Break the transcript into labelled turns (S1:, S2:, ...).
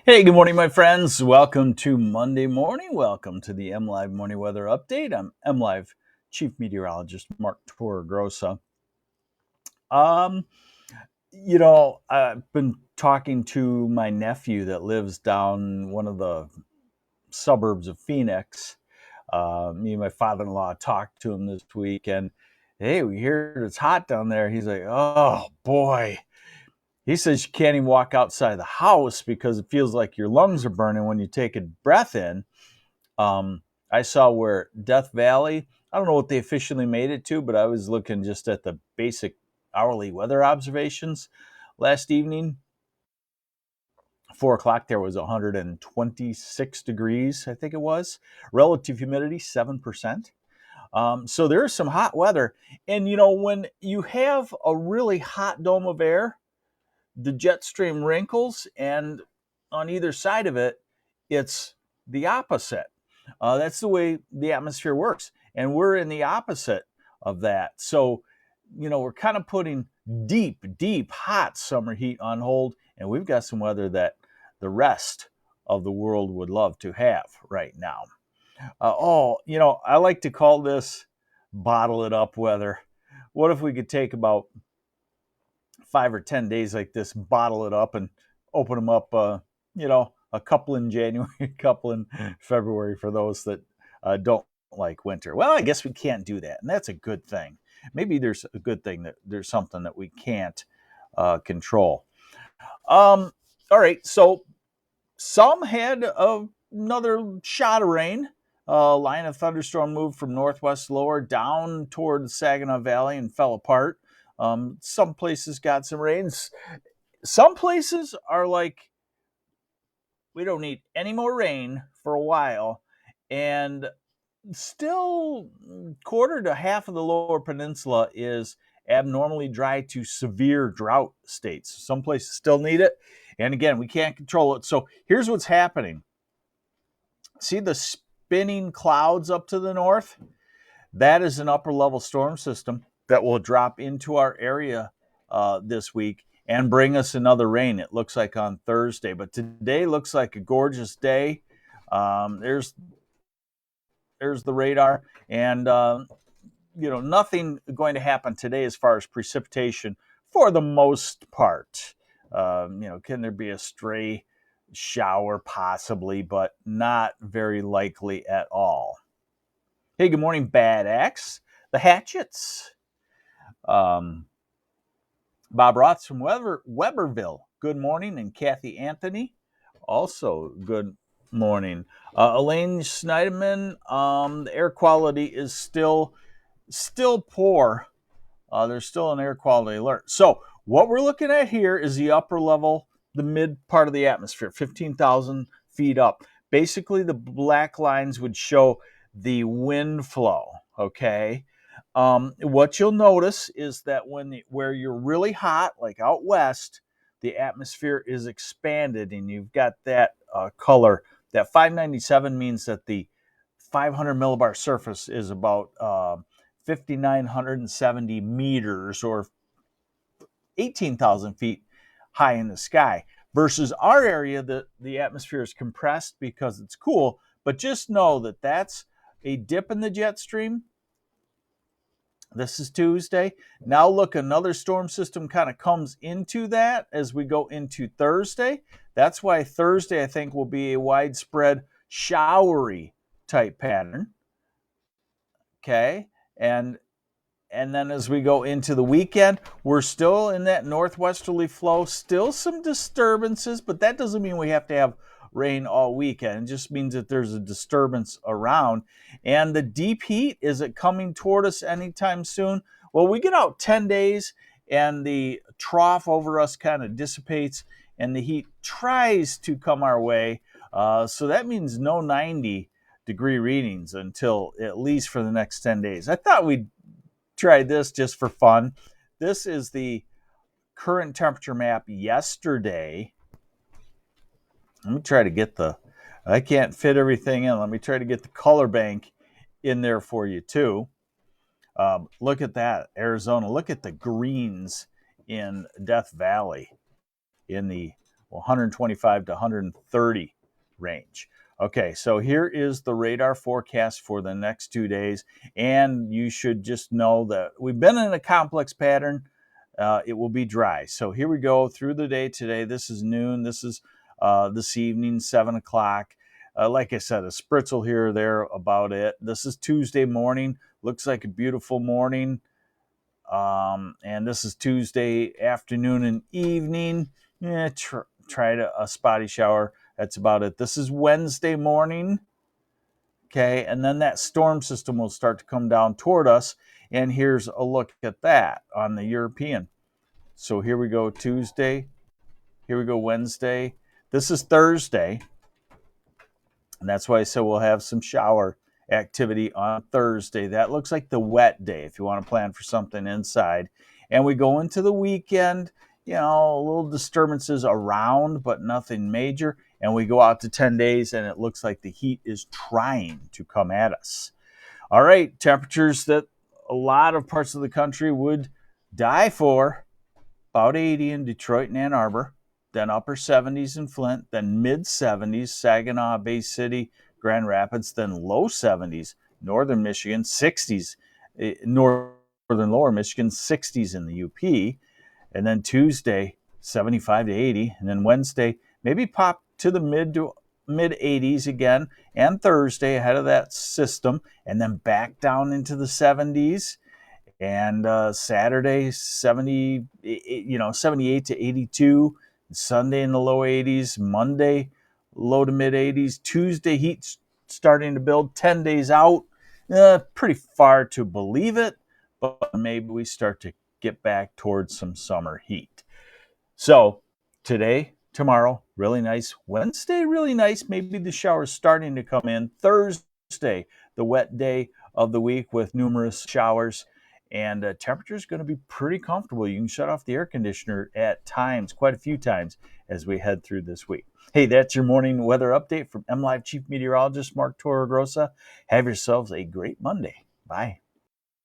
S1: Hey, good morning, my friends. Welcome to Monday morning. Welcome to the MLive Morning Weather Update. I'm MLive Chief Meteorologist Mark Torregrossa. Um, I've been talking to my nephew that lives down one of the suburbs of Phoenix. Me and my father-in-law talked to him this week, and hey, we hear it's hot down there. He's like, oh boy. He says you can't even walk outside the house because it feels like your lungs are burning when you take a breath in. Um, I saw where Death Valley, I don't know what they officially made it to, but I was looking just at the basic hourly weather observations last evening. 4 o'clock, there was 126 degrees, I think it was. Relative humidity, 7%. So there's some hot weather. And, when you have a really hot dome of air, the jet stream wrinkles, and on either side of it, it's the opposite. That's the way the atmosphere works. And we're in the opposite of that. So, we're kind of putting deep, deep, hot summer heat on hold. And we've got some weather that the rest of the world would love to have right now. I like to call this bottle it up weather. What if we could take about 5 or 10 days like this, bottle it up and open them up, a couple in January, a couple in February for those that don't like winter. Well, I guess we can't do that. And that's a good thing. Maybe there's a good thing that there's something that we can't control. All right. So some had another shot of rain. Line of thunderstorm moved from northwest lower down toward the Saginaw Valley and fell apart. Some places got some rains. Some places are like, we don't need any more rain for a while. And still, quarter to half of the lower peninsula is abnormally dry to severe drought states. Some places still need it. And again, we can't control it. So here's what's happening. See the spinning clouds up to the north? That is an upper level storm system that will drop into our area this week and bring us another rain. It looks like on Thursday, but today looks like a gorgeous day. There's the radar, and nothing going to happen today as far as precipitation for the most part. Can there be a stray shower possibly, but not very likely at all. Hey, good morning, Bad Axe, the Hatchets. Um, Bob Roths from Weberville. Good morning, and Kathy Anthony, also good morning. Elaine Schneiderman. The air quality is still poor. There's still an air quality alert. So what we're looking at here is the upper level, the mid part of the atmosphere, 15,000 feet up. Basically, the black lines would show the wind flow. Okay. What you'll notice is that where you're really hot, like out west, the atmosphere is expanded, and you've got that color. That 597 means that the 500 millibar surface is about 5,970 meters, or 18,000 feet high in the sky. Versus our area, the atmosphere is compressed because it's cool. But just know that that's a dip in the jet stream. This is Tuesday. Now look, another storm system kind of comes into that as we go into Thursday. That's why Thursday, I think, will be a widespread showery type pattern. Okay. And then as we go into the weekend, we're still in that northwesterly flow, still some disturbances, but that doesn't mean we have to have rain all weekend. It just means that there's a disturbance around. And the deep heat, is it coming toward us anytime soon? Well, we get out 10 days and the trough over us kind of dissipates and the heat tries to come our way. So that means no 90-degree readings until at least for the next 10 days. I thought we'd try this just for fun. This is the current temperature map yesterday. Let me try to get I can't fit everything in. Let me try to get the color bank in there for you too. Look at that, Arizona. Look at the greens in Death Valley in the 125 to 130 range. Okay, so here is the radar forecast for the next 2 days, and you should just know that we've been in a complex pattern. It will be dry. So here we go through the day today. This is noon. This is this evening, 7 o'clock. Like I said, a spritzel here or there, about it. This is Tuesday morning. Looks like a beautiful morning. And this is Tuesday afternoon and evening. Yeah, try a spotty shower. That's about it. This is Wednesday morning. Okay, and then that storm system will start to come down toward us. And here's a look at that on the European. So here we go, Tuesday. Here we go, Wednesday. This is Thursday. And that's why I said we'll have some shower activity on Thursday. That looks like the wet day if you want to plan for something inside. And we go into the weekend, little disturbances around, but nothing major. And we go out to 10 days, and it looks like the heat is trying to come at us. All right, temperatures that a lot of parts of the country would die for. About 80 in Detroit and Ann Arbor, then upper 70s in Flint, then mid 70s, Saginaw, Bay City, Grand Rapids, then low 70s, northern Michigan, 60s, northern lower Michigan, 60s in the UP, and then Tuesday, 75 to 80, and then Wednesday, maybe pop to the mid 80s again, and Thursday ahead of that system, and then back down into the 70s. And Saturday, 78 to 82. Sunday in the low 80s. Monday, low to mid 80s. Tuesday, heat starting to build 10 days out. Pretty far to believe it, but maybe we start to get back towards some summer heat. So today, tomorrow, really nice. Wednesday, really nice. Maybe the shower's starting to come in. Thursday, the wet day of the week with numerous showers. And temperature is going to be pretty comfortable. You can shut off the air conditioner at times, quite a few times, as we head through this week. Hey, that's your morning weather update from MLive Chief Meteorologist Mark Torregrossa. Have yourselves a great Monday. Bye.